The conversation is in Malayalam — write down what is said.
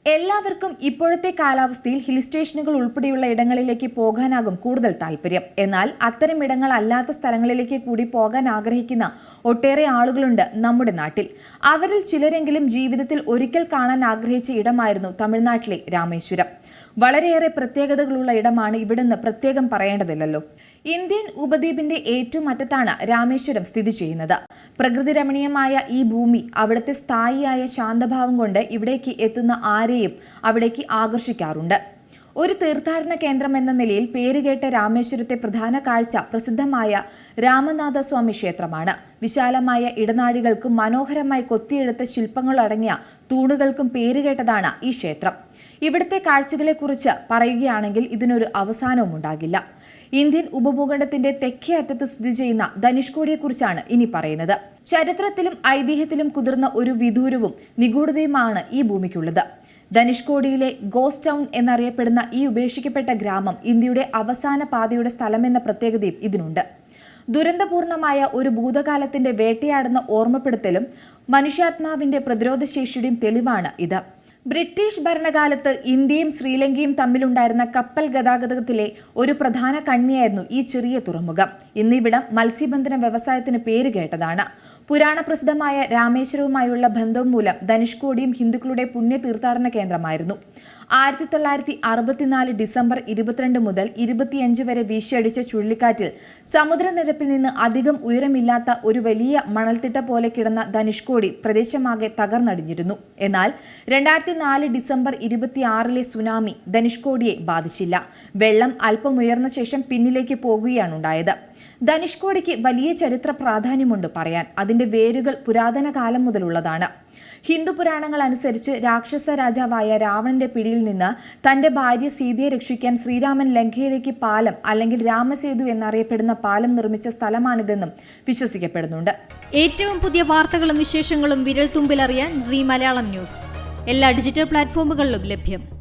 എല്ലാവർക്കും ഇപ്പോഴത്തെ കാലാവസ്ഥയിൽ ഹിൽ സ്റ്റേഷനുകൾ ഉൾപ്പെടെയുള്ള ഇടങ്ങളിലേക്ക് പോകാനാകും കൂടുതൽ താല്പര്യം. എന്നാൽ അത്തരം ഇടങ്ങളല്ലാത്ത സ്ഥലങ്ങളിലേക്ക് കൂടി പോകാൻ ആഗ്രഹിക്കുന്ന ഒട്ടേറെ ആളുകളുണ്ട് നമ്മുടെ നാട്ടിൽ. അവരിൽ ചിലരെങ്കിലും ജീവിതത്തിൽ ഒരിക്കൽ കാണാൻ ആഗ്രഹിച്ച ഇടമായിരുന്നു തമിഴ്നാട്ടിലെ രാമേശ്വരം. വളരെയേറെ പ്രത്യേകതകളുള്ള ഇടമാണ്. ഇവിടുന്ന് പ്രത്യേകം പറയേണ്ടതില്ലല്ലോ. ഇന്ത്യൻ ഉപദ്വീപിന്റെ ഏറ്റവും അറ്റത്താണ് രാമേശ്വരം സ്ഥിതി ചെയ്യുന്നത്. പ്രകൃതി രമണീയമായ ഈ ഭൂമി അവിടുത്തെ സ്ഥായിയായ ശാന്തഭാവം കൊണ്ട് ഇവിടേക്ക് എത്തുന്ന ആരെയും അവിടേക്ക് ആകർഷിക്കാറുണ്ട്. ഒരു തീർത്ഥാടന കേന്ദ്രം എന്ന നിലയിൽ പേരുകേട്ട രാമേശ്വരത്തെ പ്രധാന കാഴ്ച പ്രസിദ്ധമായ രാമനാഥസ്വാമി ക്ഷേത്രമാണ്. വിശാലമായ ഇടനാഴികൾക്കും മനോഹരമായി കൊത്തിയെടുത്ത ശില്പങ്ങളടങ്ങിയ തൂണുകൾക്കും പേരുകേട്ടതാണ് ഈ ക്ഷേത്രം. ഇവിടുത്തെ കാഴ്ചകളെക്കുറിച്ച് പറയുകയാണെങ്കിൽ ഇതിനൊരു അവസാനവും ഉണ്ടാകില്ല. ഇന്ത്യൻ ഉപഭൂഖണ്ഡത്തിന്റെ തെക്കേ അറ്റത്ത് സ്ഥിതി ചെയ്യുന്ന ധനുഷ്കോടിയെക്കുറിച്ചാണ് ഇനി പറയുന്നത്. ചരിത്രത്തിലും ഐതിഹ്യത്തിലും കുതിർന്ന ഒരു വിദൂരവും നിഗൂഢതയുമാണ് ഈ ഭൂമിക്കുള്ളത്. ധനുഷ്കോടിയിലെ ഗോസ്റ്റ് ടൗൺ എന്നറിയപ്പെടുന്ന ഈ ഉപേക്ഷിക്കപ്പെട്ട ഗ്രാമം ഇന്ത്യയുടെ അവസാന പാതയുടെ സ്ഥലമെന്ന പ്രത്യേകതയും ഇതിനുണ്ട്. ദുരന്തപൂർണമായ ഒരു ഭൂതകാലത്തിന്റെ വേട്ടയാടുന്ന ഓർമ്മപ്പെടുത്തലും മനുഷ്യാത്മാവിന്റെ പ്രതിരോധശേഷിയുടെയും തെളിവാണ് ഇത്. ബ്രിട്ടീഷ് ഭരണകാലത്ത് ഇന്ത്യയും ശ്രീലങ്കയും തമ്മിലുണ്ടായിരുന്ന കപ്പൽ ഗതാഗതത്തിലെ ഒരു പ്രധാന കണ്ണിയായിരുന്നു ഈ ചെറിയ തുറമുഖം. ഇന്നിവിടം മത്സ്യബന്ധന വ്യവസായത്തിന് പേരുകേട്ടതാണ്. പുരാണ പ്രസിദ്ധമായ രാമേശ്വരവുമായുള്ള ബന്ധം മൂലം ധനുഷ്കോടിയും ഹിന്ദുക്കളുടെ പുണ്യ തീർത്ഥാടന കേന്ദ്രമായിരുന്നു. 1964 ഡിസംബർ 22 മുതൽ 25 വരെ വീശിയടിച്ച ചുഴലിക്കാറ്റിൽ സമുദ്രനിരപ്പിൽ നിന്ന് അധികം ഉയരമില്ലാത്ത ഒരു വലിയ മണൽത്തിട്ട പോലെ കിടന്ന ധനുഷ്കോടി പ്രദേശമാകെ തകർന്നടിഞ്ഞിരുന്നു. എന്നാൽ 2004 ഡിസംബർ 26 സുനാമി ധനുഷ്കോടിയെ ബാധിച്ചില്ല. വെള്ളം അല്പം ഉയർന്ന ശേഷം പിന്നിലേക്ക് പോകുകയാണുണ്ടായത്. ധനുഷ്കോടിക്ക് വലിയ ചരിത്ര പ്രാധാന്യമുണ്ട് പറയാൻ. അതിന്റെ വേരുകൾ പുരാതന കാലം മുതലുള്ളതാണ്. ഹിന്ദു പുരാണങ്ങൾ അനുസരിച്ച് രാക്ഷസ രാജാവായ രാവണന്റെ പിടിയിൽ നിന്ന് തന്റെ ഭാര്യ സീതയെ രക്ഷിക്കാൻ ശ്രീരാമൻ ലങ്കയിലേക്ക് പാലം അല്ലെങ്കിൽ രാമസേതു എന്നറിയപ്പെടുന്ന പാലം നിർമ്മിച്ച സ്ഥലമാണിതെന്നും വിശ്വസിക്കപ്പെടുന്നുണ്ട്. ഏറ്റവും പുതിയ വാർത്തകളും വിശേഷങ്ങളും വിരൽ തുമ്പിലറിയാൻ സീ മലയാളം ന്യൂസ് എല്ലാ ഡിജിറ്റൽ പ്ലാറ്റ്ഫോമുകളിലും ലഭ്യം.